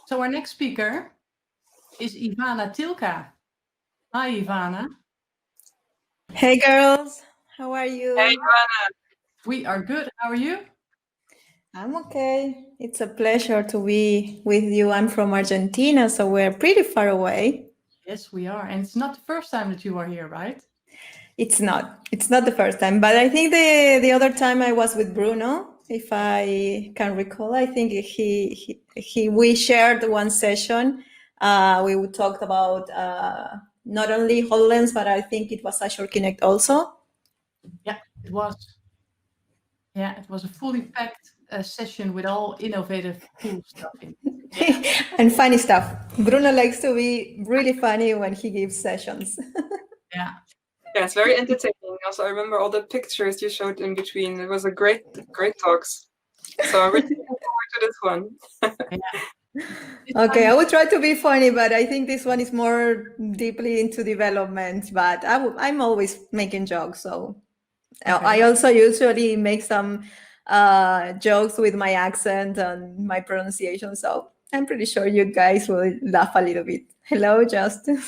So our next speaker is Ivana Tilca. Hi, Ivana. Hey, girls. How are you? Hey, Ivana. We are good. How are you? I'm okay. It's a pleasure to be with you. I'm from Argentina, so we're pretty far away. Yes, we are. And it's not the first time that you are here, right? It's not. It's not the first time, but I think the other time I was with Bruno, if I can recall. I think we shared one session. We talked about not only HoloLens, but I think it was Azure Kinect also. Yeah, it was. Yeah, it was a fully packed session with all innovative, cool stuff in it. Yeah. And funny stuff. Bruno likes to be really funny when he gives sessions. Yeah. Yeah, it's very entertaining. Also, I remember all the pictures you showed in between. It was a great talks. So I'm really looking forward to this one. Yeah. Okay, I will try to be funny, but I think this one is more deeply into development. But I'm always making jokes, so okay. I also usually make some jokes with my accent and my pronunciation. So I'm pretty sure you guys will laugh a little bit. Hello, Justin.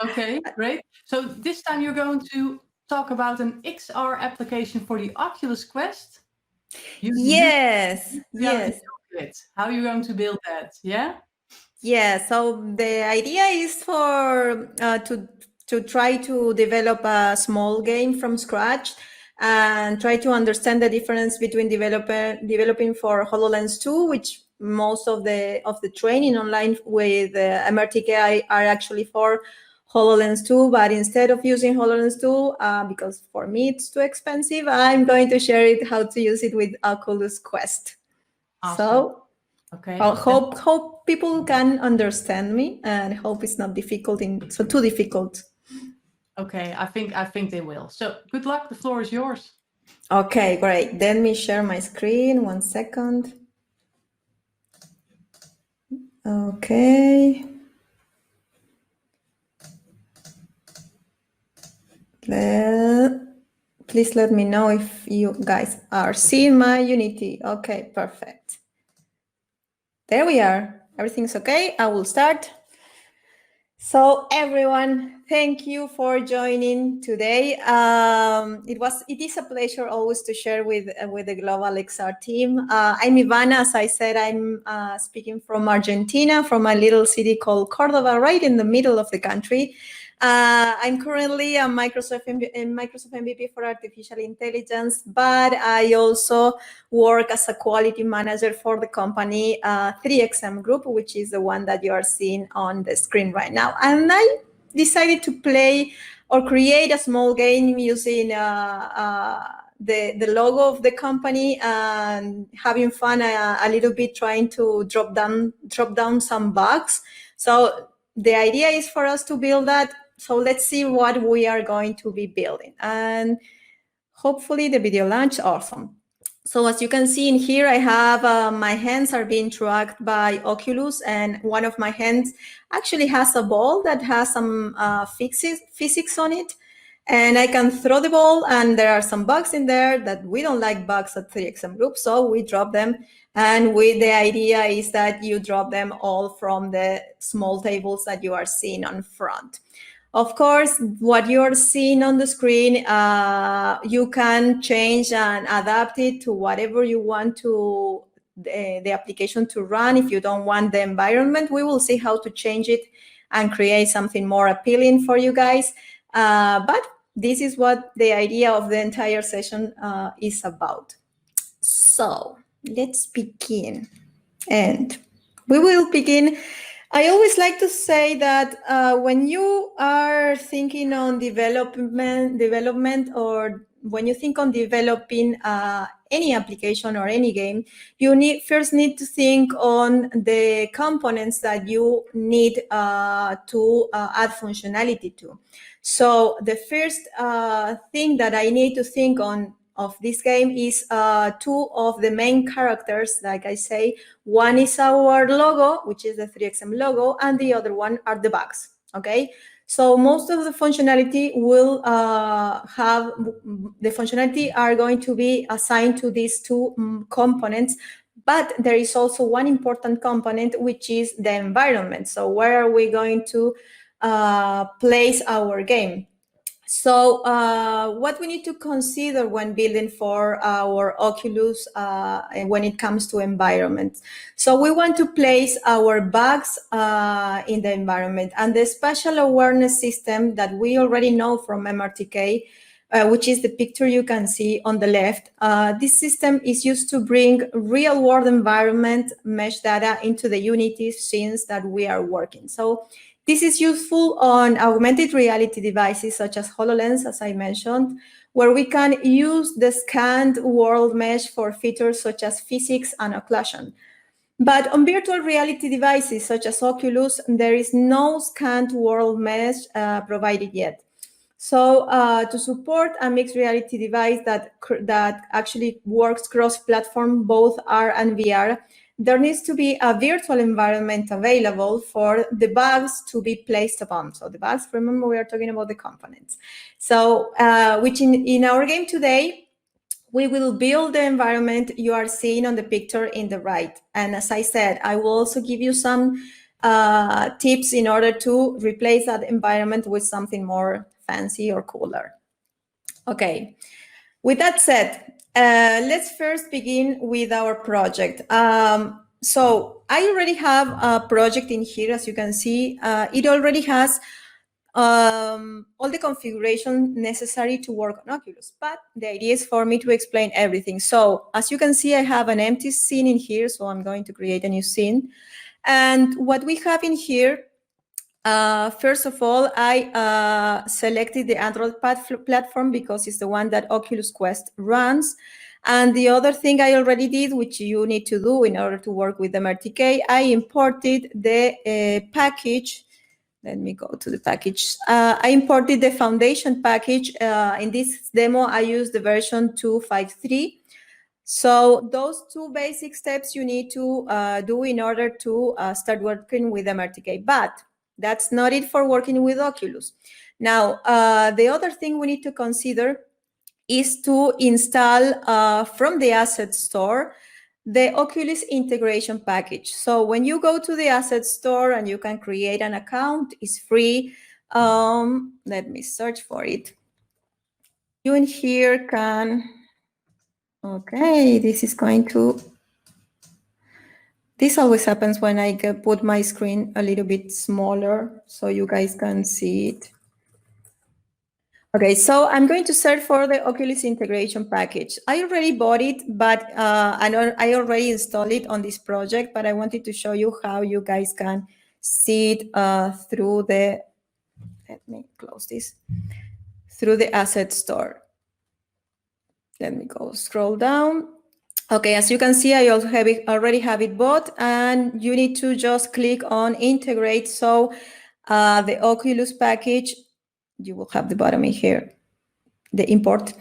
Okay, great. So this time you're going to talk about an XR application for the Oculus Quest. Yes. How are you going to build that? Yeah. Yeah. So the idea is for to try to develop a small game from scratch and try to understand the difference between developing for HoloLens 2, which most of the training online with MRTK are actually for HoloLens 2, but instead of using HoloLens 2, because for me it's too expensive, I'm going to share it how to use it with Oculus Quest. Awesome. So okay, I hope people can understand me, and hope it's not difficult too difficult. Okay, I think they will. So good luck. The floor is yours. Okay, great. Let me share my screen. 1 second. Okay. Please let me know if you guys are seeing my Unity. Okay, perfect. There we are. Everything's okay. I will start. So everyone, thank you for joining today. It is a pleasure always to share with the GlobalXR team. I'm Ivana. As I said, I'm speaking from Argentina, from a little city called Cordoba, right in the middle of the country. I'm currently a Microsoft MVP for artificial intelligence, but I also work as a quality manager for the company 3XM Group, which is the one that you are seeing on the screen right now. And I decided to play or create a small game using the logo of the company and having fun a little bit, trying to drop down some bugs. So the idea is for us to build that. So let's see what we are going to be building, and hopefully the video launch. Awesome. So as you can see in here, I have my hands are being tracked by Oculus, and one of my hands actually has a ball that has some physics on it. And I can throw the ball, and there are some bugs in there that we don't like bugs at 3XM Group, so we drop them. And the idea is that you drop them all from the small tables that you are seeing on front. Of course, what you're seeing on the screen, you can change and adapt it to whatever you want to the application to run. If you don't want the environment, we will see how to change it and create something more appealing for you guys. But this is what the idea of the entire session is about. So let's begin. And we will begin. I always like to say that when you are thinking on development, or when you think on developing any application or any game, you first need to think on the components that you need to add functionality to. So the first thing that I need to think on of this game is two of the main characters. Like I say, one is our logo, which is the 3XM logo, and the other one are the bugs. Okay, so most of the functionality will are going to be assigned to these two components, But there is also one important component, which is the environment. So where are we going to place our game? So what we need to consider when building for our Oculus when it comes to environment. So we want to place our bugs in the environment, and the spatial awareness system that we already know from MRTK, which is the picture you can see on the left. This system is used to bring real-world environment mesh data into the Unity scenes that we are working. So this is useful on augmented reality devices such as HoloLens, as I mentioned, where we can use the scanned world mesh for features such as physics and occlusion. But on virtual reality devices such as Oculus, there is no scanned world mesh provided yet. So to support a mixed reality device that actually works cross-platform, both R and VR, there needs to be a virtual environment available for the bugs to be placed upon. So the bugs, remember, we are talking about the components. So which in our game today, we will build the environment you are seeing on the picture in the right. And as I said, I will also give you some tips in order to replace that environment with something more fancy or cooler. Okay, with that said, let's first begin with our project. So I already have a project in here, as you can see. It already has all the configuration necessary to work on Oculus, but the idea is for me to explain everything. So as you can see, I have an empty scene in here, so I'm going to create a new scene. And what we have in here, first of all, I selected the Android platform because it's the one that Oculus Quest runs. And the other thing I already did, which you need to do in order to work with MRTK, I imported the package. Let me go to the package. I imported the foundation package. In this demo, I used the version 2.5.3. So those two basic steps you need to do in order to start working with MRTK. But that's not it for working with Oculus. Now, the other thing we need to consider is to install from the asset store the Oculus integration package. So when you go to the asset store and you can create an account, it's free. Let me search for it. You in here can, okay, this is going to, this always happens when I put my screen a little bit smaller so you guys can see it. Okay, so I'm going to search for the Oculus integration package. I already bought it, but I already installed it on this project, but I wanted to show you how you guys can see it through the, let me close this, through the asset store. Let me go scroll down. Okay, as you can see, I also have it, already have it bought, and you need to just click on integrate. So the Oculus package, you will have the bottom in here, the import.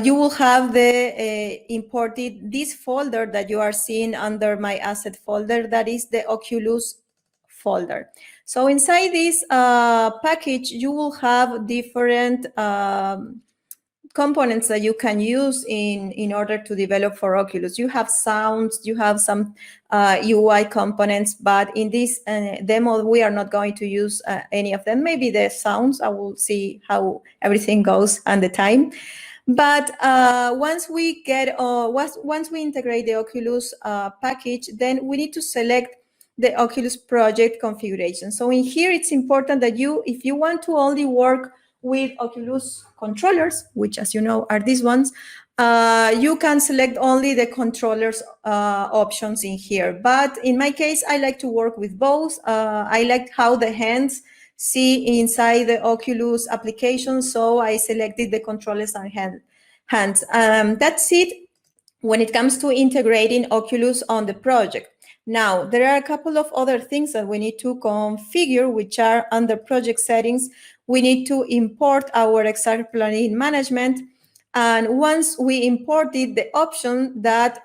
You will have the imported this folder that you are seeing under my asset folder. That is the Oculus folder. So inside this package, you will have different components that you can use in order to develop for Oculus. You have sounds, you have some UI components, but in this demo, we are not going to use any of them. Maybe the sounds, I will see how everything goes and the time. But once we get, once we integrate the Oculus package, then we need to select the Oculus project configuration. So in here, it's important that you, if you want to only work with Oculus controllers, which, as you know, are these ones, you can select only the controllers options in here. But in my case, I like to work with both. I like how the hands see inside the Oculus application, so I selected the controllers and hands. That's it when it comes to integrating Oculus on the project. Now, there are a couple of other things that we need to configure, which are under project settings. We need to import our XR planning management. And once we import it, the option that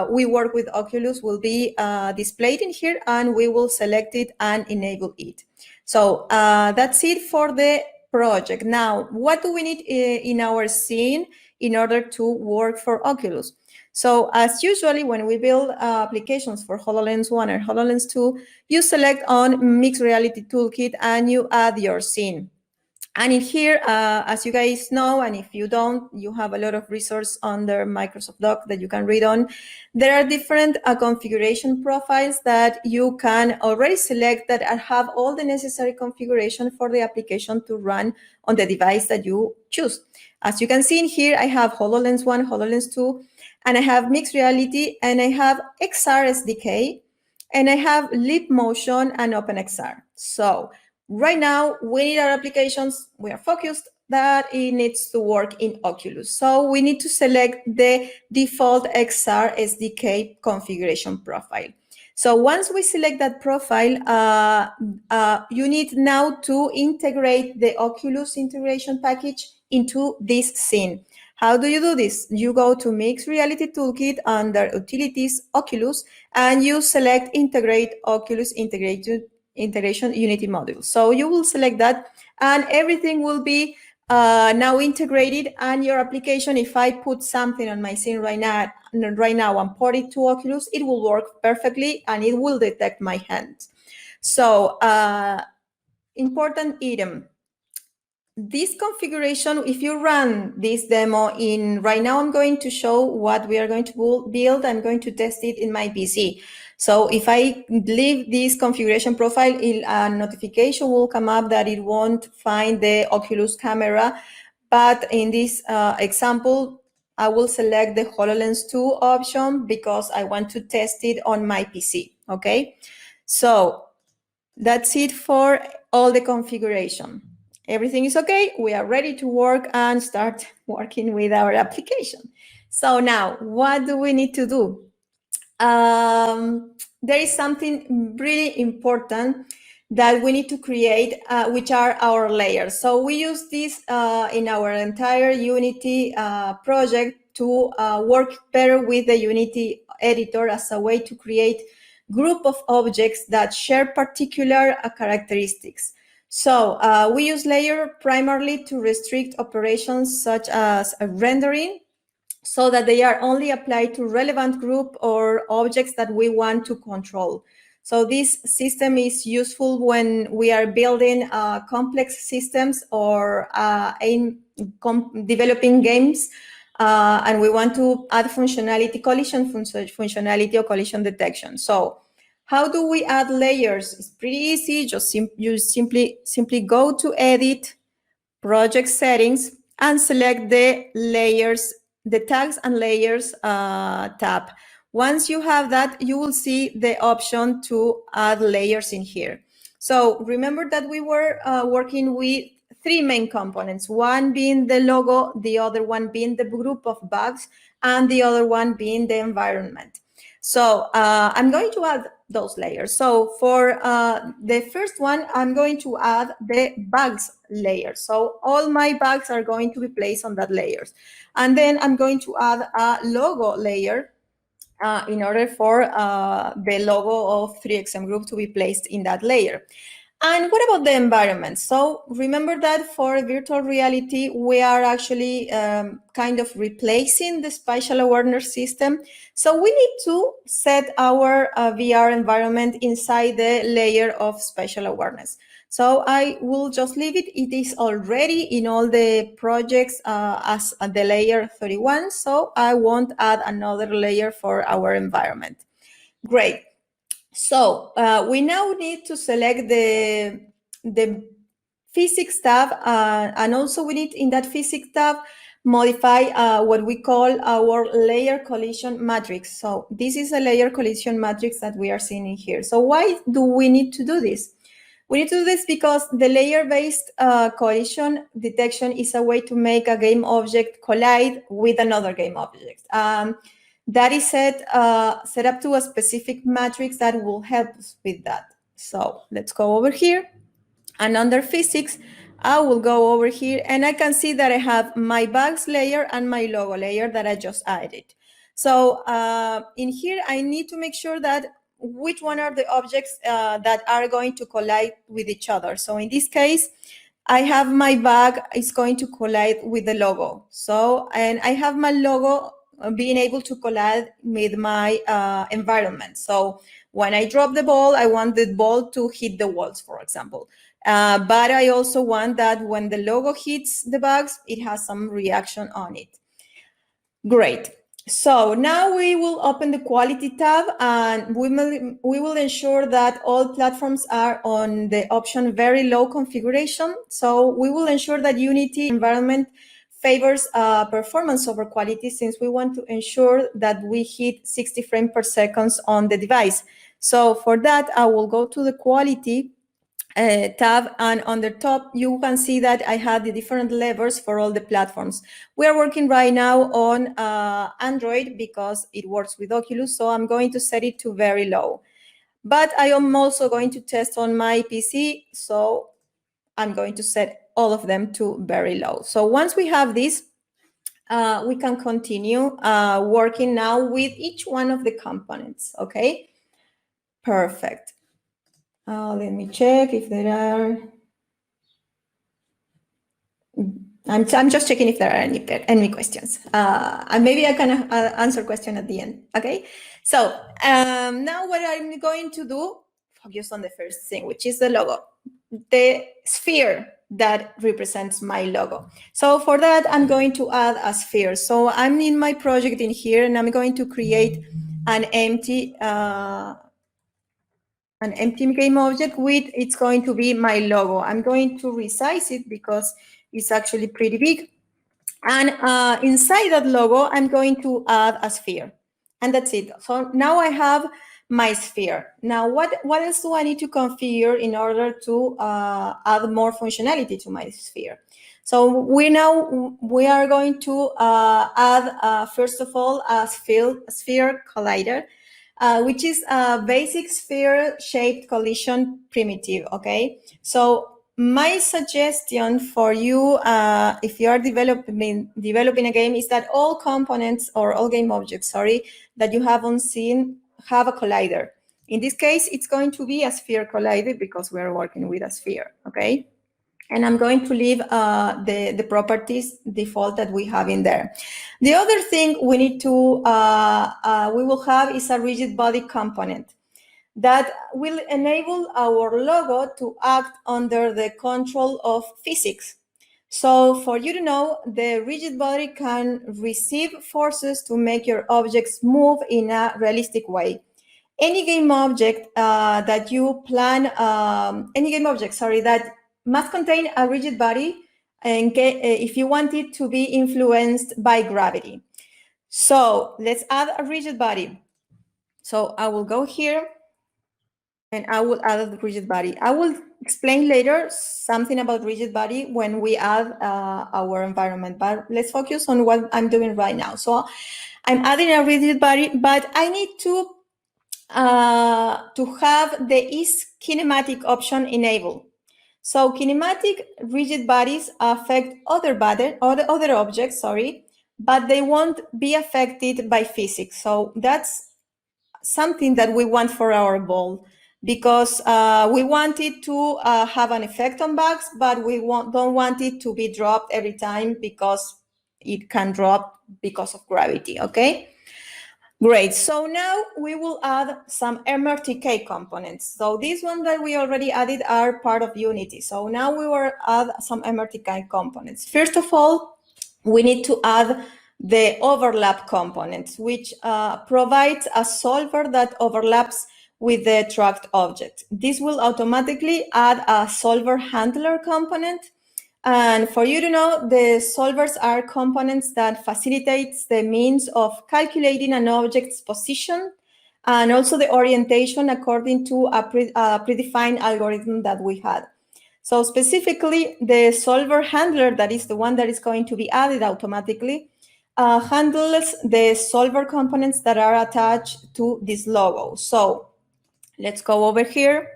we work with Oculus will be displayed in here, and we will select it and enable it. So that's it for the project. Now, what do we need in our scene in order to work for Oculus? So as usually when we build applications for HoloLens 1 or HoloLens 2, you select on Mixed Reality Toolkit and you add your scene. And in here, as you guys know, and if you don't, you have a lot of resources under Microsoft Doc that you can read on. There are different configuration profiles that you can already select that have all the necessary configuration for the application to run on the device that you choose. As you can see in here, I have HoloLens 1, HoloLens 2, and I have Mixed Reality, and I have XR SDK, and I have Leap Motion and OpenXR. So right now, we need our applications, we are focused that it needs to work in Oculus. So we need to select the default XR SDK configuration profile. So once we select that profile, you need now to integrate the Oculus integration package into this scene. How do you do this? You go to Mixed Reality Toolkit under Utilities, Oculus, and you select Integrate Oculus Integration Unity Module. So you will select that, and everything will be now integrated, and your application, if I put something on my scene right now and port it to Oculus, it will work perfectly and it will detect my hand. So important item. This configuration, if you run this demo in, right now I'm going to show what we are going to build. I'm going to test it in my PC. So if I leave this configuration profile, a notification will come up that it won't find the Oculus camera. But in this example, I will select the HoloLens 2 option because I want to test it on my PC, okay? So that's it for all the configuration. Everything is okay. We are ready to work and start working with our application. So now, what do we need to do? There is something really important that we need to create, which are our layers. So we use this in our entire Unity project to work better with the Unity editor as a way to create group of objects that share particular characteristics. So we use layer primarily to restrict operations such as rendering, so that they are only applied to relevant group or objects that we want to control. So this system is useful when we are building complex systems or developing games, and we want to add functionality, collision functionality or collision detection. So how do we add layers? It's pretty easy. Just you simply go to Edit, Project Settings, and select the layers, the Tags and Layers tab. Once you have that, you will see the option to add layers in here. So remember that we were working with three main components, one being the logo, the other one being the group of bugs, and the other one being the environment. So I'm going to add those layers. So for the first one, I'm going to add the bugs layer. So all my bugs are going to be placed on that layers. And then I'm going to add a logo layer in order for the logo of 3XM Group to be placed in that layer. And what about the environment? So remember that for virtual reality, we are actually kind of replacing the spatial awareness system. So we need to set our VR environment inside the layer of spatial awareness. So I will just leave it. It is already in all the projects as the layer 31. So I won't add another layer for our environment. Great. So we now need to select the physics tab, and also we need in that physics tab modify what we call our layer collision matrix. So this is a layer collision matrix that we are seeing in here. So why do we need to do this? We need to do this because the layer-based collision detection is a way to make a game object collide with another game object. That is set up to a specific matrix that will help us with that. So let's go over here, and under physics, I will go over here and I can see that I have my bugs layer and my logo layer that I just added. So in here, I need to make sure that which one are the objects that are going to collide with each other. So in this case, I have my bag is going to collide with the logo. So, and I have my logo being able to collide with my environment. So when I drop the ball, I want the ball to hit the walls, for example. But I also want that when the logo hits the bags, it has some reaction on it. Great. So now we will open the quality tab, and we will ensure that all platforms are on the option very low configuration. So we will ensure that Unity environment favors performance over quality, since we want to ensure that we hit 60 frames per second on the device. So for that, I will go to the quality tab, and on the top you can see that I have the different levels for all the platforms. We are working right now on Android because it works with Oculus, so I'm going to set it to very low. But I am also going to test on my PC, so I'm going to set all of them to very low. So once we have this, we can continue working now with each one of the components, okay? Perfect. Let me check if there are. I'm just checking if there are any questions. And maybe I can answer question at the end. Okay. So now what I'm going to do, focus on the first thing, which is the logo, the sphere that represents my logo. So for that, I'm going to add a sphere. So I'm in my project in here, and I'm going to create an empty game object with, it's going to be my logo. I'm going to resize it because it's actually pretty big. And inside that logo, I'm going to add a sphere. And that's it. So now I have my sphere. Now, what else do I need to configure in order to add more functionality to my sphere? So we are going to add, first of all, a sphere collider, which is a basic sphere-shaped collision primitive, okay? So my suggestion for you, if you are developing a game, is that all components or all game objects, that you have on scene have a collider. In this case, it's going to be a sphere collider because we are working with a sphere, okay? And I'm going to leave the properties default that we have in there. The other thing we need to, we will have is a rigid body component that will enable our logo to act under the control of physics. So for you to know, the rigid body can receive forces to make your objects move in a realistic way. Any game object that you plan, that must contain a rigid body, and if you want it to be influenced by gravity. So let's add a rigid body. So I will go here, and I will add the rigid body. I will explain later something about rigid body when we add our environment, but let's focus on what I'm doing right now. So I'm adding a rigid body, but I need to have the is kinematic option enabled. So kinematic rigid bodies affect other objects, but they won't be affected by physics. So that's something that we want for our ball, because we want it to have an effect on bugs, but we don't want it to be dropped every time, because it can drop because of gravity, okay? Great, so now we will add some MRTK components. So these ones that we already added are part of Unity. So now we will add some MRTK components. First of all, we need to add the overlap component, which provides a solver that overlaps with the tracked object. This will automatically add a solver handler component. And for you to know, the solvers are components that facilitates the means of calculating an object's position and also the orientation according to a predefined algorithm that we had. So specifically, the solver handler, that is the one that is going to be added automatically, handles the solver components that are attached to this logo. So let's go over here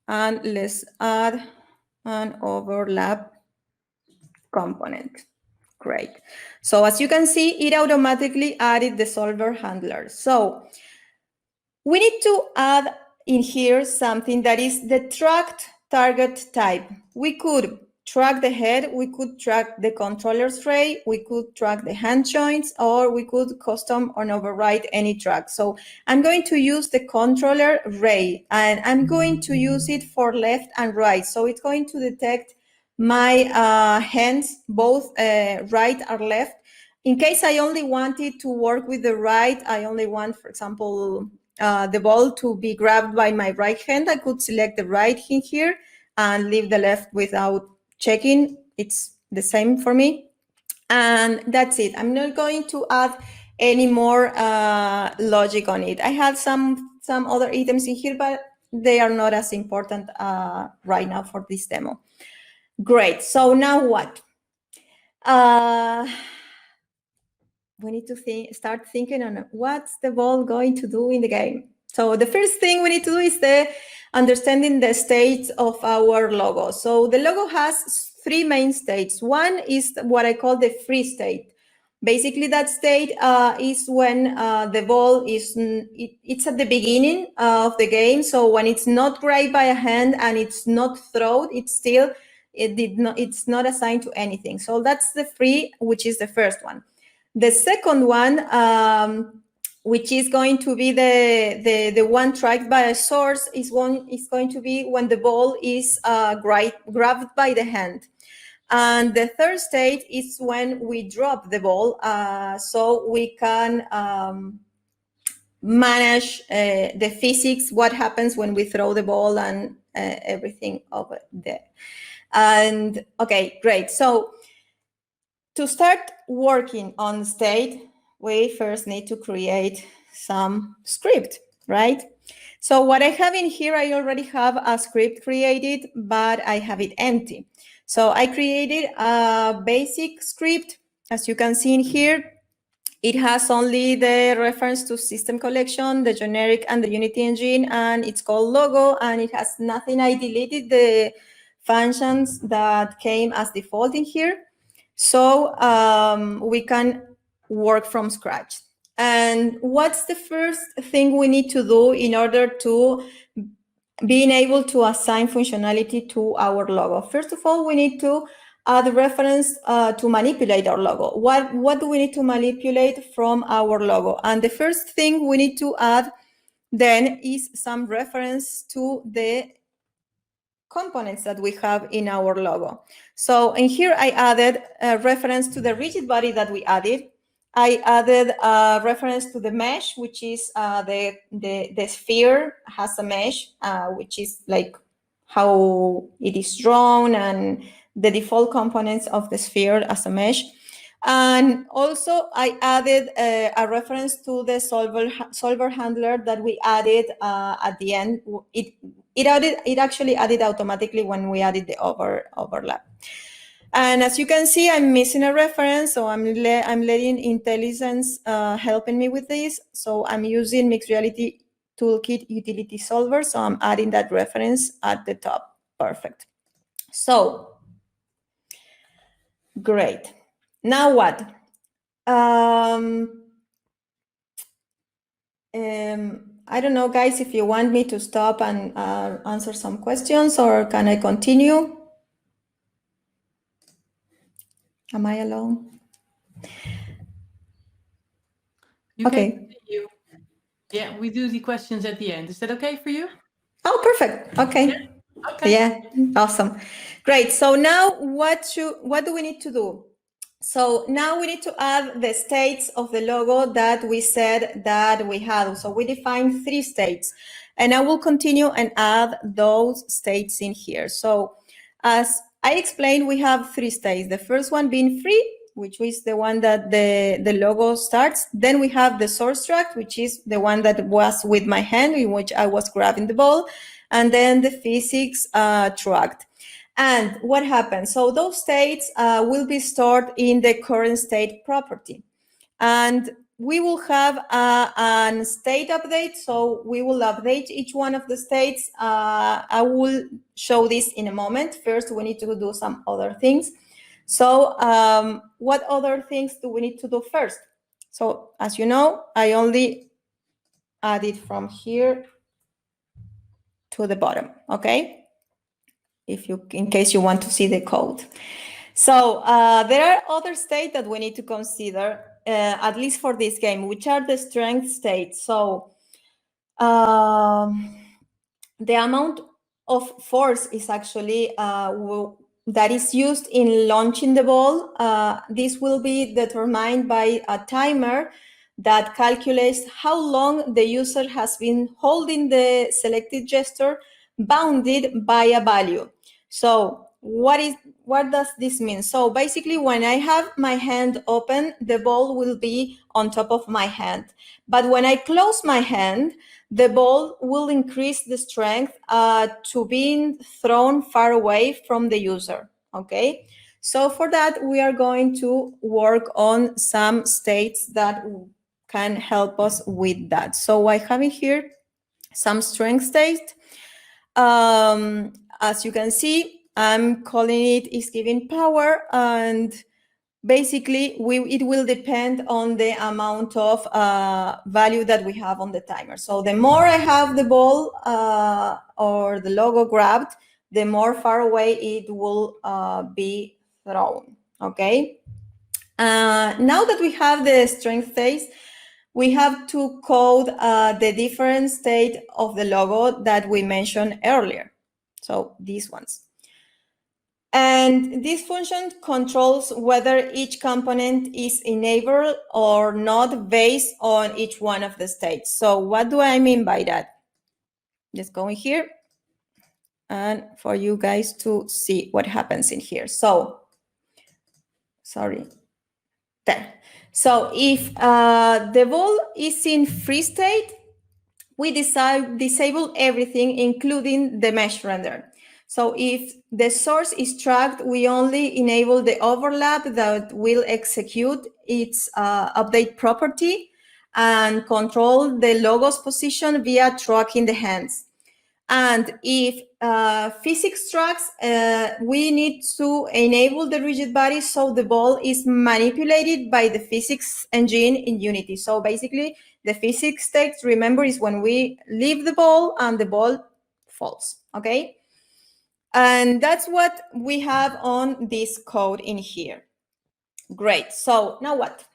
and let's add an overlap component. Great. So as you can see, it automatically added the solver handler. So we need to add in here something that is the tracked target type. We could track the head, we could track the controller's ray, we could track the hand joints, or we could custom or override any track. So I'm going to use the controller ray, and I'm going to use it for left and right. So it's going to detect my hands, both right or left. In case I only wanted to work with the right, I only want, for example, the ball to be grabbed by my right hand, I could select the right hand here and leave the left without checking. It's the same for me. And that's it. I'm not going to add any more logic on it. I had some other items in here, but they are not as important right now for this demo. Great. So now what? We need to start thinking on what's the ball going to do in the game. So the first thing we need to do is understanding the state of our logo. So the logo has three main states. One is what I call the free state. Basically, that state is when the ball it's at the beginning of the game. So when it's not grabbed by a hand and it's not thrown, it's not assigned to anything. So that's the free, which is the first one. The second one, which is going to be the one tracked by a source, is going to be when the ball is grabbed by the hand. And the third state is when we drop the ball, so we can manage the physics, what happens when we throw the ball and everything over there. And okay, great. So to start working on state, we first need to create some script, right? So what I have in here, I already have a script created, but I have it empty. So I created a basic script. As you can see in here, it has only the reference to system collection, the generic and the Unity engine, and it's called logo, and it has nothing. I deleted the functions that came as default in here. So we can work from scratch. And what's the first thing we need to do in order to being able to assign functionality to our logo? First of all, we need to add reference to manipulate our logo. What do we need to manipulate from our logo? And the first thing we need to add then is some reference to the components that we have in our logo. So in here, I added a reference to the rigid body that we added. I added a reference to the mesh, which is the sphere has a mesh, which is like how it is drawn and the default components of the sphere as a mesh. And also I added a reference to the solver handler that we added at the end. It actually added automatically when we added the overlap. And as you can see, I'm missing a reference, so I'm letting IntelliSense helping me with this. So I'm using Mixed Reality Toolkit utility solver, so I'm adding that reference at the top. Perfect. So, great. Now what? I don't know, guys, if you want me to stop and answer some questions, or can I continue? Am I alone? You Okay. can continue. Yeah, we do the questions at the end. Is that okay for you? Oh, perfect. Okay. Yeah. Okay. Yeah, awesome. Great. So now what do we need to do? So now we need to add the states of the logo that we said that we had. So we defined 3 states, and I will continue and add those states in here. So as I explained, we have 3 states. The first one being free, which is the one that the logo starts. Then we have the source track, which is the one that was with my hand, in which I was grabbing the ball. And then the physics tracked. And what happens? So those states will be stored in the current state property. And we will have a state update. So we will update each one of the states. I will show this in a moment. First, we need to do some other things. So what other things do we need to do first? So as you know, I only added from here to the bottom, okay? in case you want to see the code. So there are other states that we need to consider, at least for this game, which are the strength states. So the amount of force is actually that is used in launching the ball. This will be determined by a timer that calculates how long the user has been holding the selected gesture bounded by a value. So what does this mean? So basically, when I have my hand open, the ball will be on top of my hand. But when I close my hand, the ball will increase the strength to being thrown far away from the user, okay? So for that, we are going to work on some states that can help us with that. So I have in here some strength states. As you can see, I'm calling it is giving power, and basically it will depend on the amount of value that we have on the timer. So the more I have the ball or the logo grabbed, the more far away it will be thrown, okay? Now that we have the strength states, we have to code the different state of the logo that we mentioned earlier. So these ones. And this function controls whether each component is enabled or not based on each one of the states. So what do I mean by that? Just go in here and for you guys to see what happens in here. So, sorry, there. So if the ball is in free state, we disable everything, including the mesh render. So if the source is tracked, we only enable the overlap that will execute its update property and control the logo's position via tracking the hands. And if physics tracks, we need to enable the rigid body so the ball is manipulated by the physics engine in Unity. So basically, the physics text, remember, is when we leave the ball and the ball falls, okay? And that's what we have on this code in here. Great, so now what?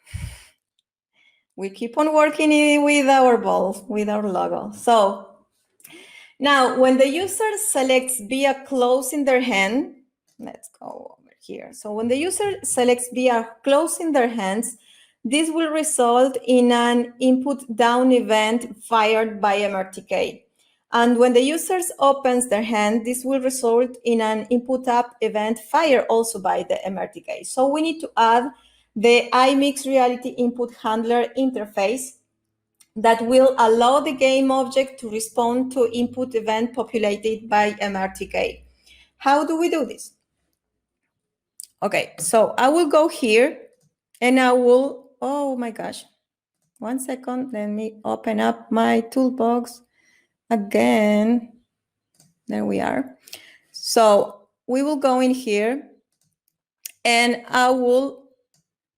We keep on working with our ball, with our logo. So now, when the user selects via closing their hand, let's go over here. So when the user selects via closing their hands, this will result in an input down event fired by MRTK. And when the user opens their hand, this will result in an input up event fired also by the MRTK. So we need to add the Mixed Reality Input Handler interface that will allow the game object to respond to input event populated by MRTK. How do we do this? Okay, so I will go here and I will, oh my gosh, 1 second, let me open up my toolbox again. There we are. So we will go in here and I will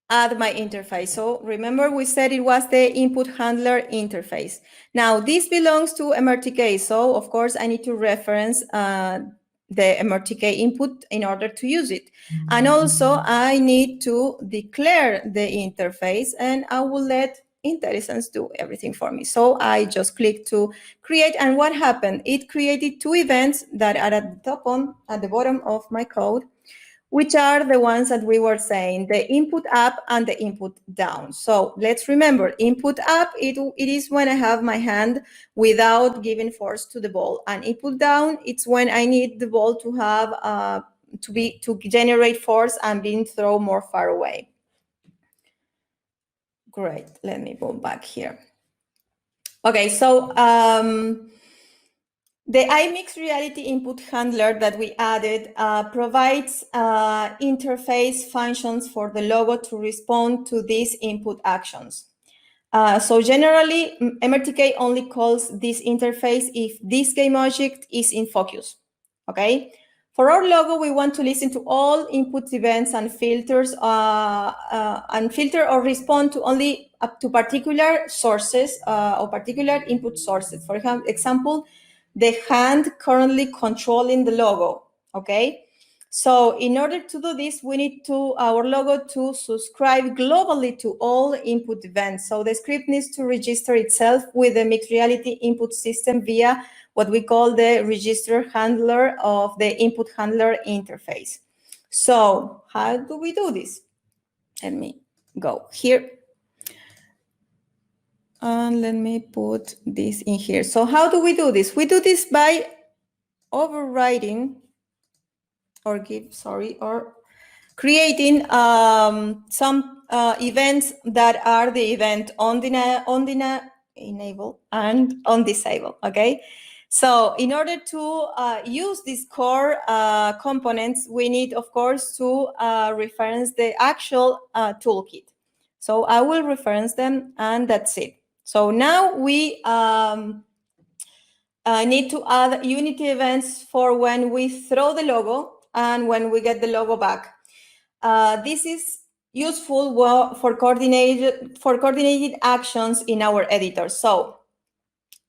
add my interface. So remember we said it was the input handler interface. Now this belongs to MRTK. So of course I need to reference the MRTK input in order to use it. And also I need to declare the interface and I will let IntelliSense do everything for me. So I just click to create, and what happened? It created two events that are at the bottom of my code, which are the ones that we were saying, the input up and the input down. So let's remember, input up, it is when I have my hand without giving force to the ball. And input down, it's when I need the ball to have, to generate force and being thrown more far away. Great, let me go back here. Okay, so the Mixed Reality Input Handler that we added provides interface functions for the logo to respond to these input actions. So generally, MRTK only calls this interface if this game object is in focus, okay? For our logo, we want to listen to all input events and filters and filter or respond to only up to particular sources or particular input sources. For example, the hand currently controlling the logo. okay? So in order to do this, we need our logo to subscribe globally to all input events. So the script needs to register itself with the mixed reality input system via what we call the register handler of the input handler interface. So how do we do this? Let me go here. And let me put this in here. So how do we do this? We do this by overriding or creating some events that are the event on the enable and on disable, okay? So in order to use these core components, we need, of course, to reference the actual toolkit. So I will reference them, and that's it. So now we need to add Unity events for when we throw the logo and when we get the logo back. This is useful for coordinated actions in our editor. So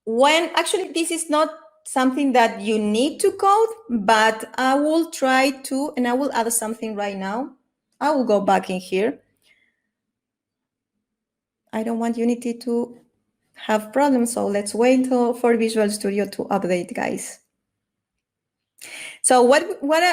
actually this is not something that you need to code, but I will try to, and I will add something right now. I will go back in here. I don't want Unity to have problems, so let's wait for Visual Studio to update, guys. So what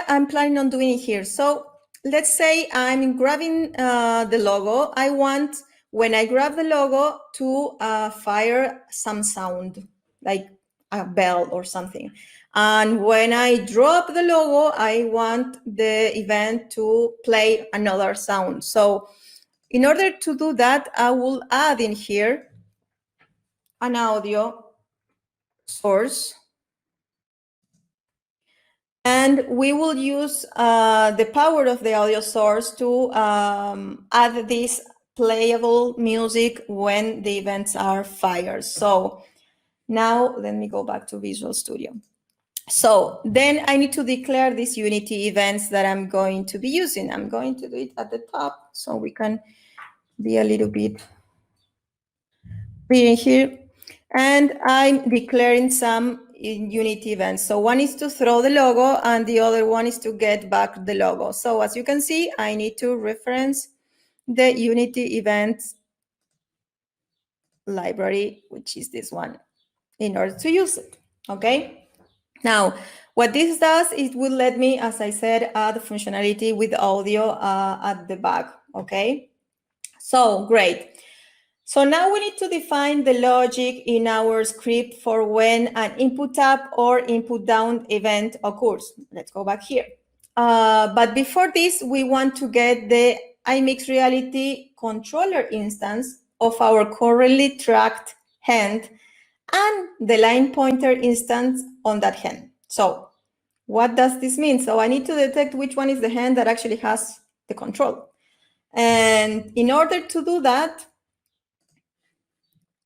I'm planning on doing here. So let's say I'm grabbing the logo. I want, when I grab the logo, to fire some sound, like a bell or something. And when I drop the logo, I want the event to play another sound. So in order to do that, I will add in here an audio source. And we will use the power of the audio source to add this playable music when the events are fired. So now let me go back to Visual Studio. So then I need to declare these Unity events that I'm going to be using. I'm going to do it at the top so we can be a little bit clear here. And I'm declaring some Unity events. So one is to throw the logo and the other one is to get back the logo. So as you can see, I need to reference the Unity events library, which is this one, in order to use it, okay? Now, what this does, it will let me, as I said, add functionality with audio at the back, okay? So great. So now we need to define the logic in our script for when an input up or input down event occurs. Let's go back here. But before this, we want to get the iMixed Reality controller instance of our currently tracked hand and the line pointer instance on that hand. So what does this mean? So I need to detect which one is the hand that actually has the control. And in order to do that,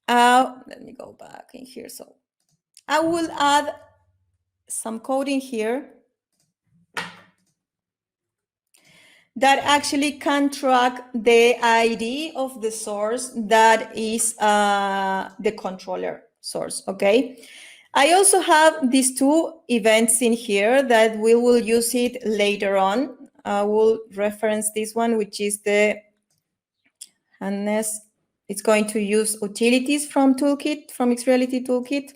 let me go back in here. So I will add some code in here that actually can track the ID of the source that is the controller source, okay? I also have these two events in here that we will use it later on. I will reference this one, which is the handness. It's going to use utilities from Toolkit, from Mixed Reality Toolkit.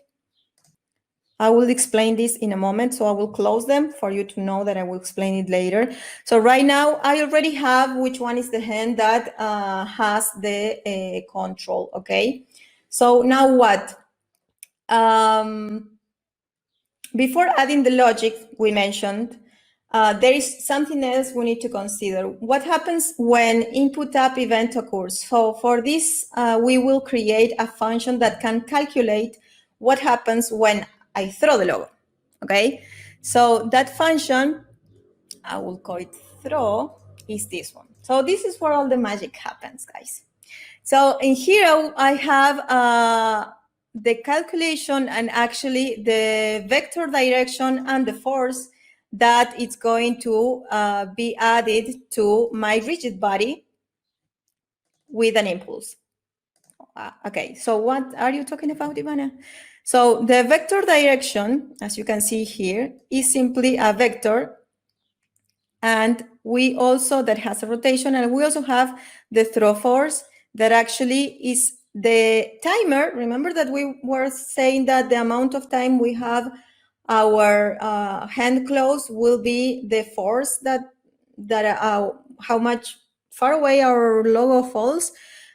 I will explain this in a moment, so I will close them for you to know that I will explain it later. So right now, I already have which one is the hand that has the control, okay? So now what? Before adding the logic we mentioned, there is something else we need to consider. What happens when input up event occurs? So for this, we will create a function that can calculate what happens when I throw the logo, okay? So that function, I will call it throw, is this one. So this is where all the magic happens, guys. So in here, I have the calculation and actually the vector direction and the force that it's going to be added to my rigid body with an impulse. Okay, so what are you talking about, Ivana? So the vector direction, as you can see here, is simply a vector And we also, that has a rotation, and we also have the throw force that actually is the timer. Remember that we were saying that the amount of time we have our hand closed will be the force that how much far away our logo falls.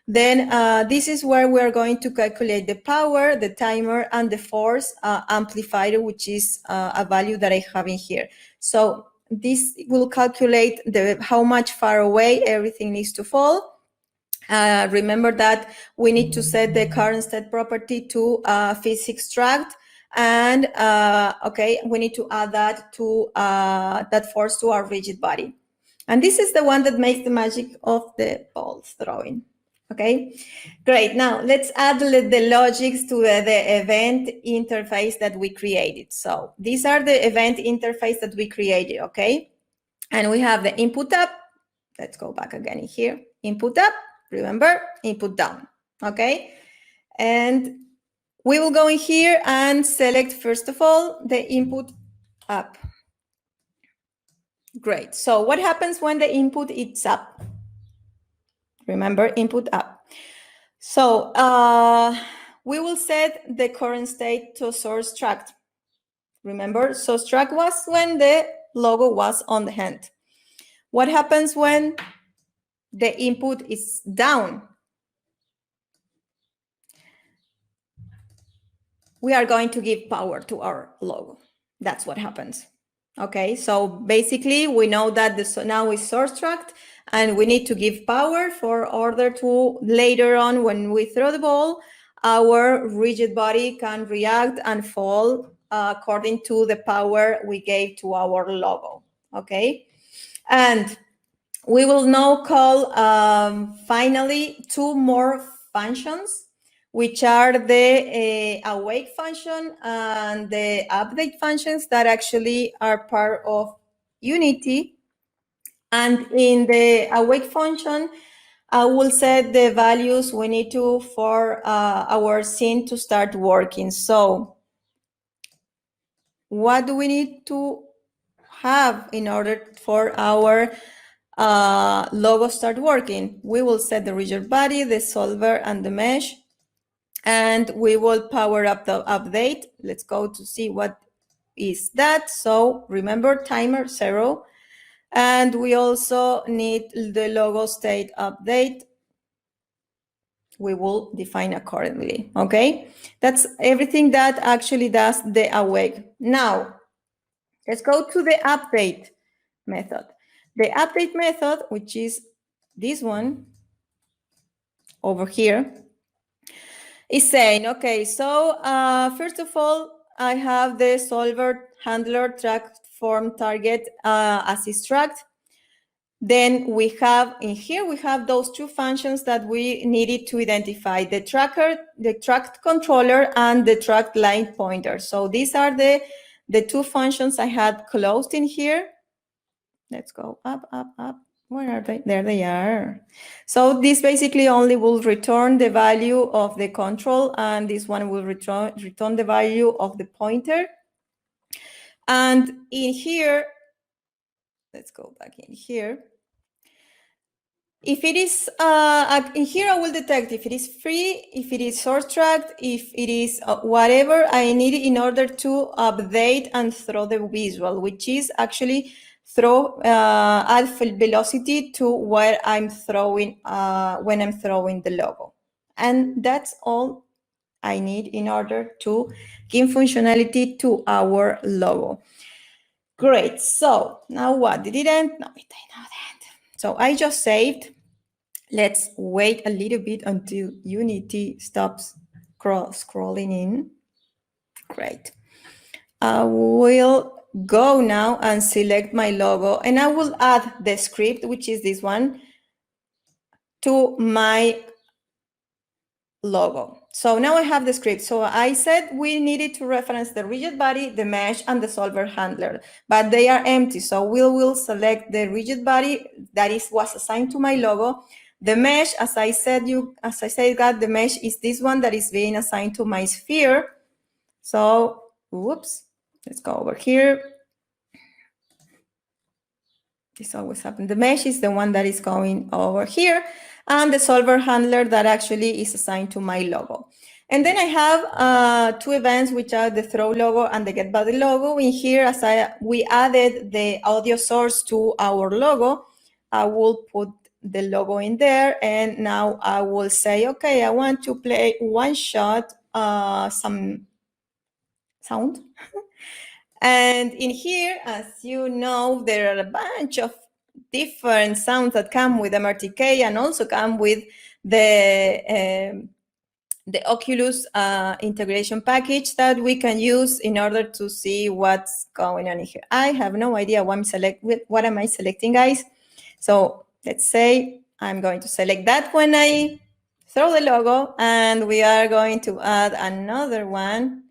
Then this is where we are going to calculate the power, the timer, and the force amplifier, which is a value that I have in here. So this will calculate how much far away everything needs to fall. Remember that we need to set the current state property to physics tract, and okay, we need to add that to that force to our rigid body. And this is the one that makes the magic of the ball throwing. Okay, great. Now let's add the logics to the event interface that we created. So these are the event interface that we created, okay? And we have the input up. Let's go back again in here. Input up, remember, input down, okay? And we will go in here and select, first of all, the input up. Great. So what happens when the input is up? Remember, input up. So we will set the current state to source tract. Remember, source tract was when the logo was on the hand. What happens when the input is down? We are going to give power to our logo. That's what happens. Okay, so basically we know that now is source tract, and we need to give power for order to later on, when we throw the ball, our rigid body can react and fall according to the power we gave to our logo. Okay, and we will now call finally two more functions, which are the awake function and the update functions that actually are part of Unity. And in the awake function, I will set the values we need to for our scene to start working. So what do we need to have in order for our logo start working? We will set the rigid body, the solver, and the mesh, and we will power up the update. Let's go to see what is that. So remember, timer 0, and we also need the logo state update. We will define accordingly. Okay, that's everything that actually does the awake. Now let's go to the update method. The update method, which is this one over here, is saying, okay, so first of all, I have the solver, handler, track, form, target as is tracked. Then we have in here, we have those two functions that we needed to identify: the tracker, the tracked controller, and the tracked line pointer. So these are the two functions I had closed in here. Let's go up, up, up. Where are they? There they are. So this basically only will return the value of the control, and this one will return the value of the pointer. And in here, let's go back in here. If it is, in here I will detect if it is free, if it is source tracked, if it is whatever I need in order to update and throw the visual, which is actually add velocity to where I'm throwing when I'm throwing the logo. And that's all I need in order to give functionality to our logo. Great. So now what? Did it end? No, it did not end. So I just saved. Let's wait a little bit until Unity stops scrolling in. Great. I will go now and select my logo, and I will add the script, which is this one, to my logo. So now I have the script. So I said we needed to reference the rigid body, the mesh, and the solver handler, but they are empty. So we will select the rigid body that was assigned to my logo. The mesh, as I said, the mesh is this one that is being assigned to my sphere. So, whoops, let's go over here. This always happens. The mesh is the one that is going over here, and the solver handler that actually is assigned to my logo. And then I have two events, which are the throw logo and the get body logo. In here, as we added the audio source to our logo, I will put the logo in there, and now I will say, okay, I want to play one shot, some sound. And in here, as you know, there are a bunch of different sounds that come with MRTK and also come with the Oculus integration package that we can use in order to see what's going on here. I have no idea what am I selecting, guys. So let's say I'm going to select that when I throw the logo, and we are going to add another one.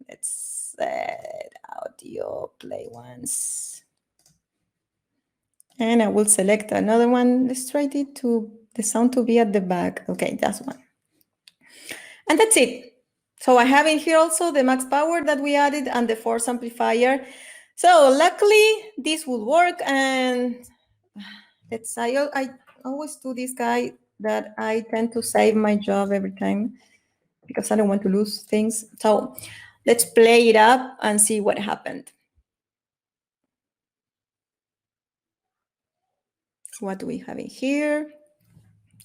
Let's set audio play once. And I will select another one. Let's try the sound to be at the back. Okay, that's one. And that's it. So I have in here also the max power that we added and the force amplifier. So luckily this will work. And I always do this guy that I tend to save my job every time because I don't want to lose things. So let's play it up and see what happened. What do we have in here?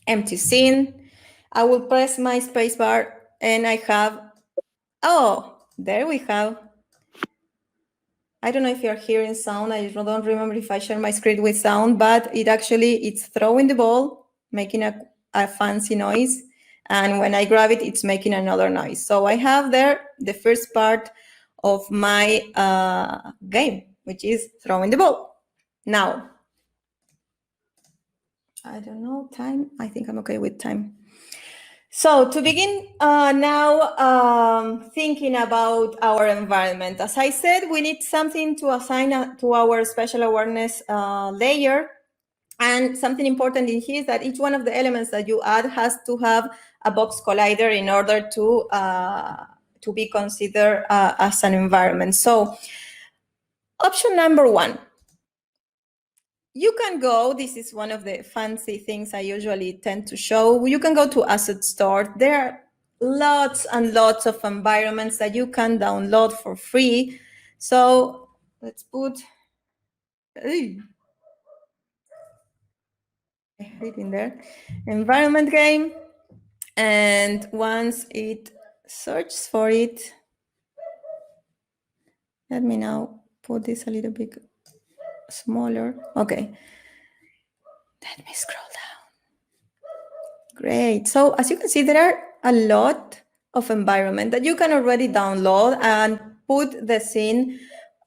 Empty scene. I will press my spacebar and I have, oh, there we have. I don't know if you're hearing sound. I don't remember if I share my screen with sound, but it's throwing the ball, making a fancy noise. And when I grab it, it's making another noise. So I have there the first part of my game, which is throwing the ball. Now, I don't know, time. I think I'm okay with time. So to begin now, thinking about our environment. As I said, we need something to assign to our special awareness layer. And something important in here is that each one of the elements that you add has to have a box collider in order to be considered as an environment. So option number one. You can go, this is one of the fancy things I usually tend to show. You can go to Asset Store. There are lots and lots of environments that you can download for free. So let's put it in there, environment game. And once it searches for it, let me now put this a little bit smaller. Okay. Let me scroll down. Great. So as you can see, there are a lot of environment that you can already download and put the scene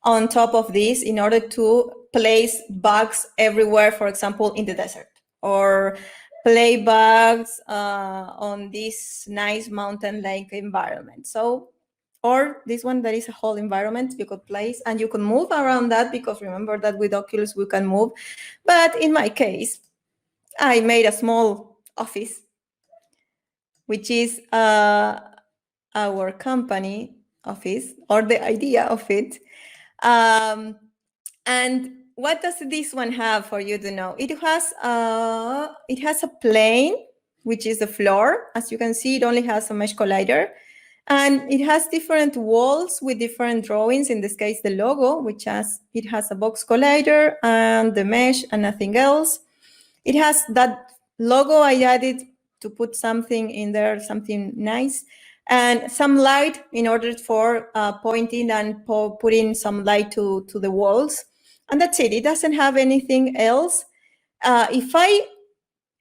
on top of this in order to place bugs everywhere, for example, in the desert, or play bugs on this nice mountain lake environment. So, or this one that is a whole environment you could place and you can move around that, because remember that with Oculus we can move. But in my case, I made a small office, which is our company office, or the idea of it. And what does this one have for you to know? It has a plane, which is the floor. As you can see, it only has a mesh collider. And it has different walls with different drawings. In this case, the logo, it has a box collider and the mesh and nothing else. It has that logo I added to put something in there, something nice, and some light in order for pointing and putting some light to the walls. And that's it. It doesn't have anything else. If I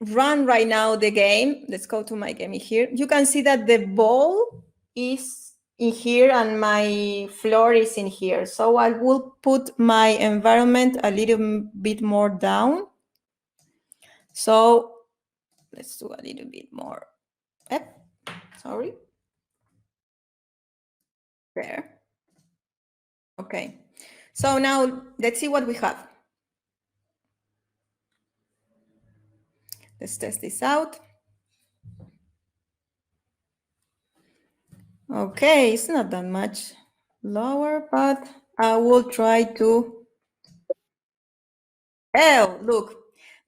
run right now the game, let's go to my game here. You can see that the ball is in here and my floor is in here. So I will put my environment a little bit more down. So let's do a little bit more. Sorry. There. Okay. So now let's see what we have. Let's test this out. Okay, it's not that much lower, but I will try to Oh, look,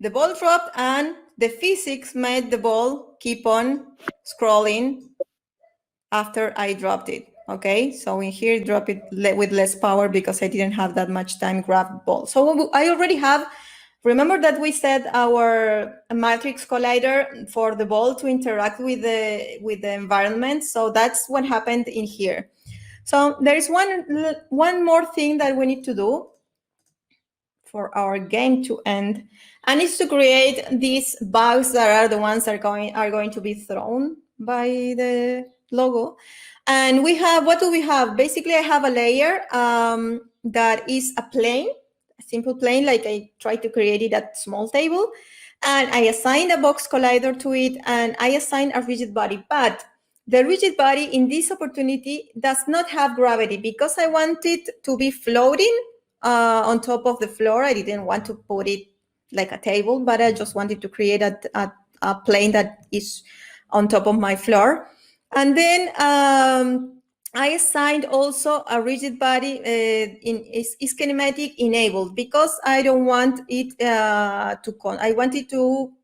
the ball dropped and the physics made the ball keep on scrolling after I dropped it. Okay, so in here, drop it with less power because I didn't have that much time grab the ball. So I already have, remember that we set our matrix collider for the ball to interact with the environment. So that's what happened in here. So there is one more thing that we need to do for our game to end, and it's to create these bugs that are the ones that are going to be thrown by the logo. And we have, what do we have? Basically, I have a layer that is a plane, a simple plane, like I tried to create it at small table, and I assigned a box collider to it, and I assigned a rigid body. But the rigid body in this opportunity does not have gravity because I want it to be floating on top of the floor. I didn't want to put it like a table, but I just wanted to create a plane that is on top of my floor. And then I assigned also a rigid body is kinematic enabled because I don't want it I want it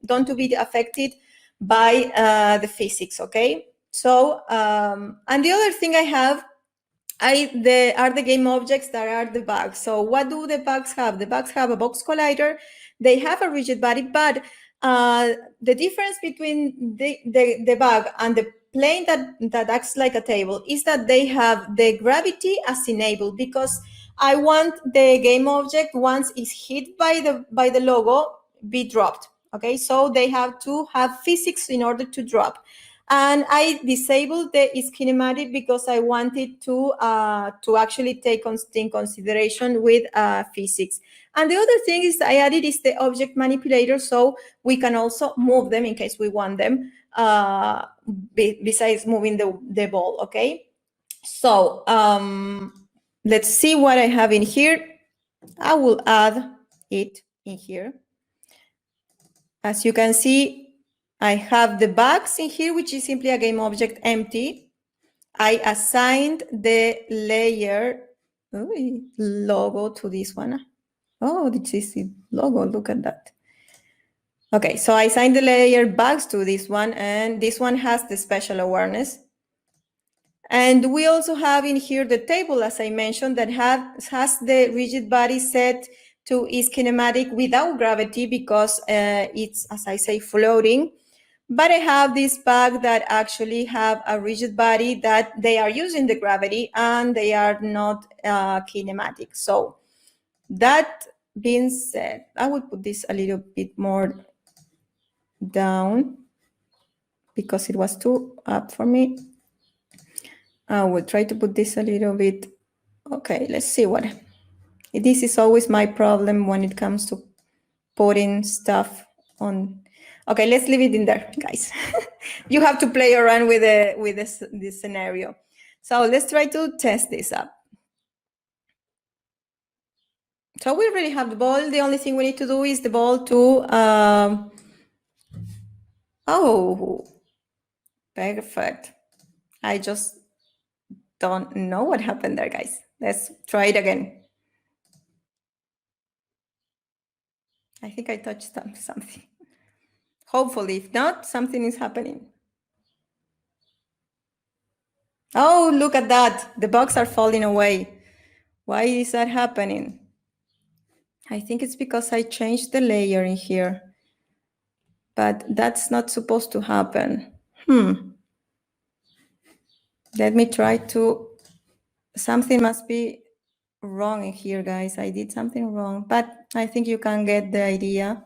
don't to be affected by the physics. Okay. So and the other thing I have are the game objects that are the bugs. So what do the bugs have? The bugs have a box collider. They have a rigid body, but the difference between the bug and the plane that acts like a table is that they have the gravity as enabled, because I want the game object, once it's hit by the logo, be dropped. Okay, so they have to have physics in order to drop. And I disabled the is kinematic because I wanted to actually take in consideration with physics. And the other thing is I added is the object manipulator, so we can also move them in case we want them, besides moving the ball. Okay, so let's see what I have in here. I will add it in here. As you can see, I have the bugs in here, which is simply a game object empty. I assigned the layer logo to this one. Oh, this is the logo. Look at that. Okay, so I assigned the layer bugs to this one, and this one has the special awareness. And we also have in here the table, as I mentioned, that has the rigid body set to is kinematic without gravity because it's, as I say, floating. But I have this bug that actually have a rigid body that they are using the gravity and they are not kinematic. So that being said, I would put this a little bit more down because it was too up for me. I will try to put this a little bit. Okay, let's see what. This is always my problem when it comes to putting stuff on. Okay, let's leave it in there, guys. You have to play around with this scenario. So let's try to test this up. So we already have the ball. The only thing we need to do is the ball to. Oh, perfect. I just don't know what happened there, guys. Let's try it again. I think I touched something. Hopefully, if not, something is happening. Oh, look at that. The bugs are falling away. Why is that happening? I think it's because I changed the layer in here. But that's not supposed to happen. Let me try to... Something must be wrong in here, guys. I did something wrong, but I think you can get the idea.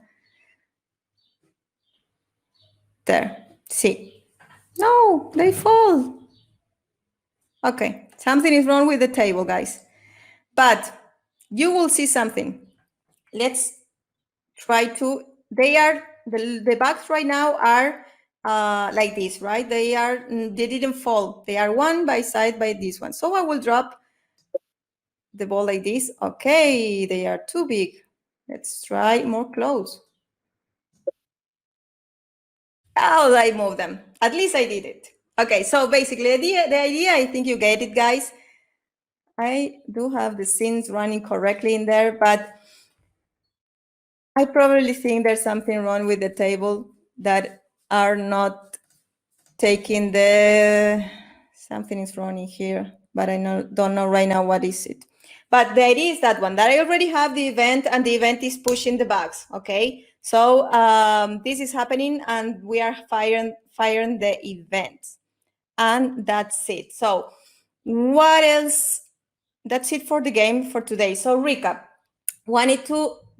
There. See. No, they fall. Okay, something is wrong with the table, guys. But you will see something. Let's try to... They are... The bugs right now are like this, right? They didn't fall. They are one by side by this one. So I will drop the ball like this. Okay, they are too big. Let's try more close. Oh, I moved them. At least I did it. Okay, so basically the idea, I think you get it, guys. I do have the scenes running correctly in there, but I probably think there's something wrong with the table that are not taking the, something is wrong in here, but I don't know right now what is it. But the idea is that one, that I already have the event and the event is pushing the bugs, okay? So this is happening and we are firing the event. And that's it. So what else? That's it for the game for today. So recap,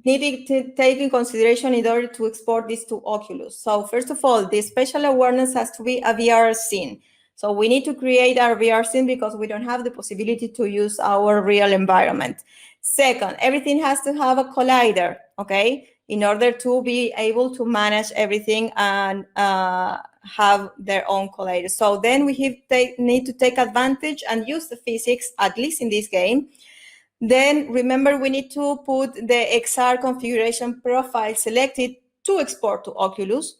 needed to take in consideration in order to export this to Oculus. So first of all, the spatial awareness has to be a VR scene. So we need to create our VR scene because we don't have the possibility to use our real environment. Second, everything has to have a collider, okay, in order to be able to manage everything and have their own collider. So then we need to take advantage and use the physics, at least in this game. Then remember, we need to put the XR configuration profile selected to export to Oculus.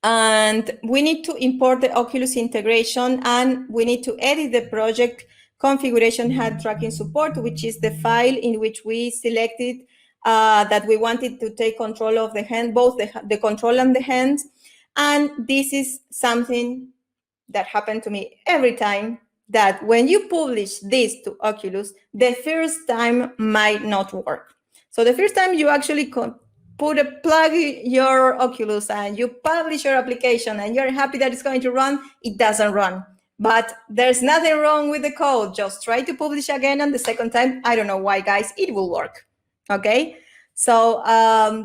And we need to import the Oculus integration, and we need to edit the project configuration hand tracking support, which is the file in which we selected that we wanted to take control of the hand, both the control and the hands. And this is something that happened to me every time, that when you publish this to Oculus, the first time might not work. So the first time you actually plug your Oculus and you publish your application and you're happy that it's going to run, it doesn't run. But there's nothing wrong with the code. Just try to publish again, and the second time, I don't know why, guys, it will work. Okay? So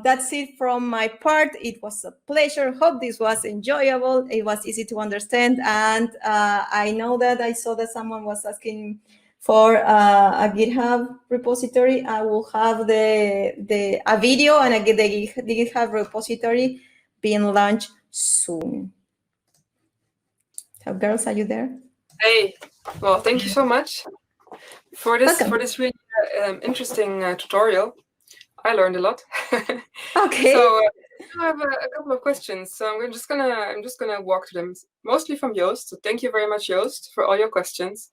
that's it from my part. It was a pleasure. Hope this was enjoyable. It was easy to understand. And I know that I saw that someone was asking for a GitHub repository. I will have a video and the GitHub repository being launched soon. So girls, are you there? Hey, well, thank you so much for this really interesting tutorial. I learned a lot. Okay. So I have a couple of questions. So I'm just gonna walk through them, mostly from Joost. So thank you very much, Joost, for all your questions.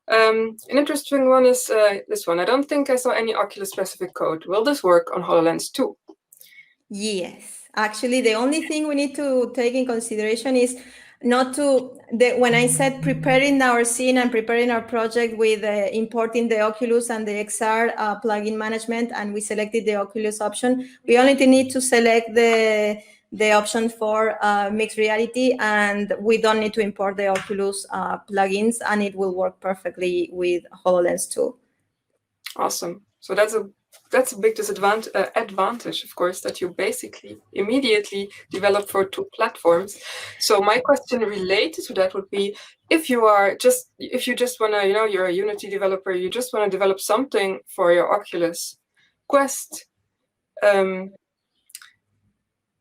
An interesting one is this one. I don't think I saw any Oculus-specific code. Will this work on HoloLens 2? Yes. Actually, the only thing we need to take in consideration is not to, when I said preparing our scene and preparing our project with importing the Oculus and the XR plugin management, and we selected the Oculus option, we only need to select the option for mixed reality, and we don't need to import the Oculus plugins, and it will work perfectly with HoloLens 2. Awesome. So that's a big advantage, of course, that you basically immediately develop for two platforms. So my question related to that would be, if you just want to, you're a Unity developer, you just want to develop something for your Oculus Quest,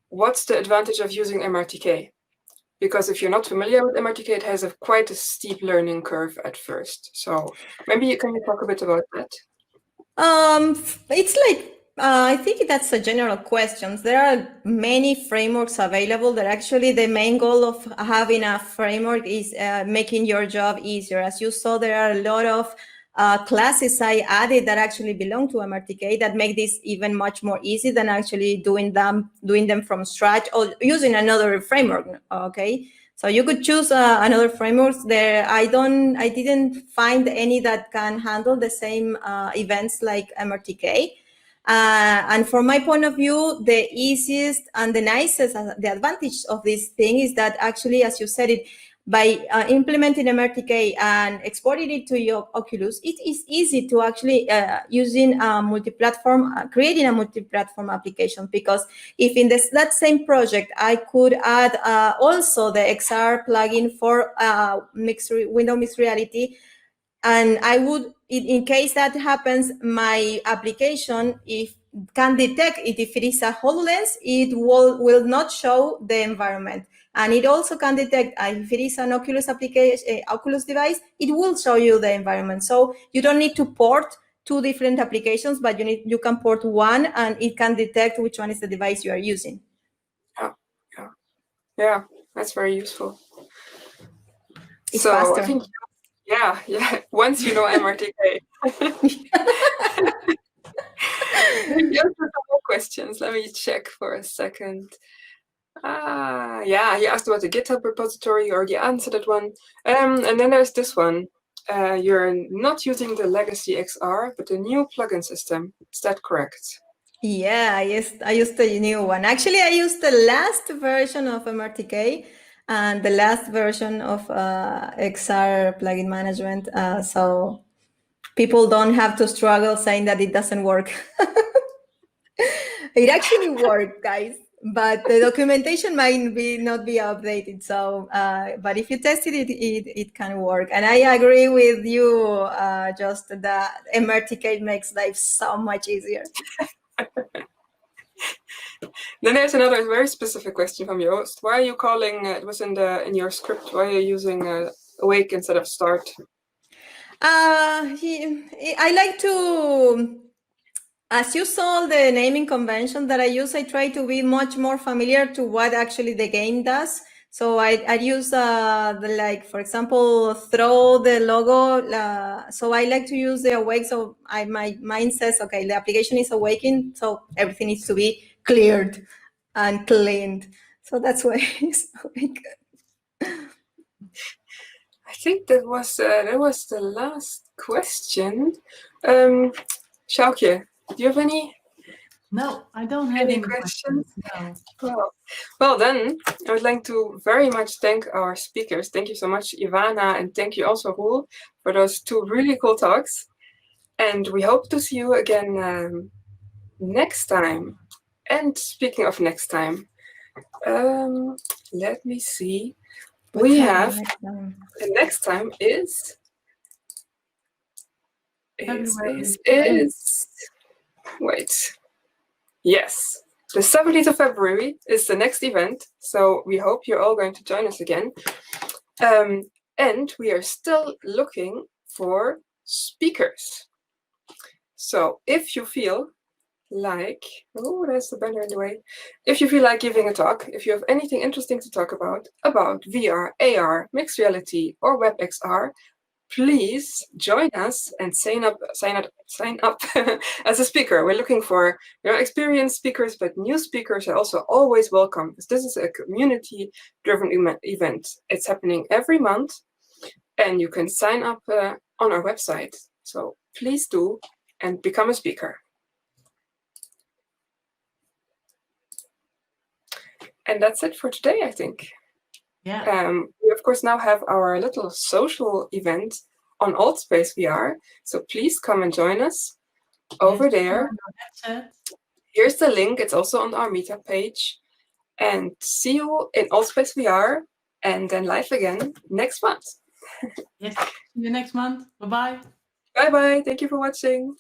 what's the advantage of using MRTK? Because if you're not familiar with MRTK, it has quite a steep learning curve at first. So maybe you can talk a bit about that. It's like, I think that's a general question. There are many frameworks available that actually the main goal of having a framework is making your job easier. As you saw, there are a lot of classes I added that actually belong to MRTK that make this even much more easy than actually doing them from scratch or using another framework, okay? So you could choose another frameworks there. I didn't find any that can handle the same events like MRTK. And from my point of view, the easiest and the nicest, the advantage of this thing is that actually, as you said it, by implementing MRTK and exporting it to your Oculus, it is easy to actually using a multi-platform, creating a multi-platform application. Because if in that same project, I could add also the XR plugin for window mixed reality, and I would, in case that happens, my application, can detect it. If it is a HoloLens, it will not show the environment. And it also can detect if it is an Oculus application, Oculus device, it will show you the environment. So you don't need to port two different applications, but you can port one, and it can detect which one is the device you are using. Yeah, that's very useful. It's so faster. I think, yeah. Once you know MRTK. Just some more questions. Let me check for a second. Yeah, he asked about the GitHub repository. You already answered that one. And then there's this one. You're not using the legacy XR, but the new plugin system. Is that correct? Yeah, I used the new one. Actually, I used the last version of MRTK and the last version of XR plugin management. So people don't have to struggle saying that it doesn't work. It actually worked, guys, but the documentation might not be updated. So, but if you tested it, it can work. And I agree with you, just that MRTK makes life so much easier. Then there's another very specific question from Joost. Why are you calling? It was in your script. Why are you using awake instead of start? I like to, as you saw the naming convention that I use, I try to be much more familiar to what actually the game does. So I use like, for example, throw the logo. So I like to use the awake. So my mind says, okay, the application is awakened, so everything needs to be cleared and cleaned. So that's why it's awake. I think that was the last question. Sjoukje, do you have any? No, I don't have any questions. No. Well, then I would like to very much thank our speakers. Thank you so much, Ivana, and thank you also, Roel, for those 2 really cool talks. And we hope to see you again next time. And speaking of next time, let me see. We have the next time is wait. Yes, the 17th of February is the next event, so we hope you're all going to join us again. And we are still looking for speakers. So if you feel like, oh, there's the banner in the way. If you feel like giving a talk, if you have anything interesting to talk about VR, AR, mixed reality, or WebXR, please join us and sign up as a speaker. We're looking for experienced speakers, but new speakers are also always welcome, because this is a community-driven event. It's happening every month, and you can sign up on our website. So please do and become a speaker. And that's it for today, I think. Yeah. We, of course, now have our little social event on AltSpace VR. So please come and join us over there. Here's the link. It's also on our meetup page. And see you in AltSpace VR and then live again next month. Yes, see you next month. Bye-bye. Bye-bye. Thank you for watching.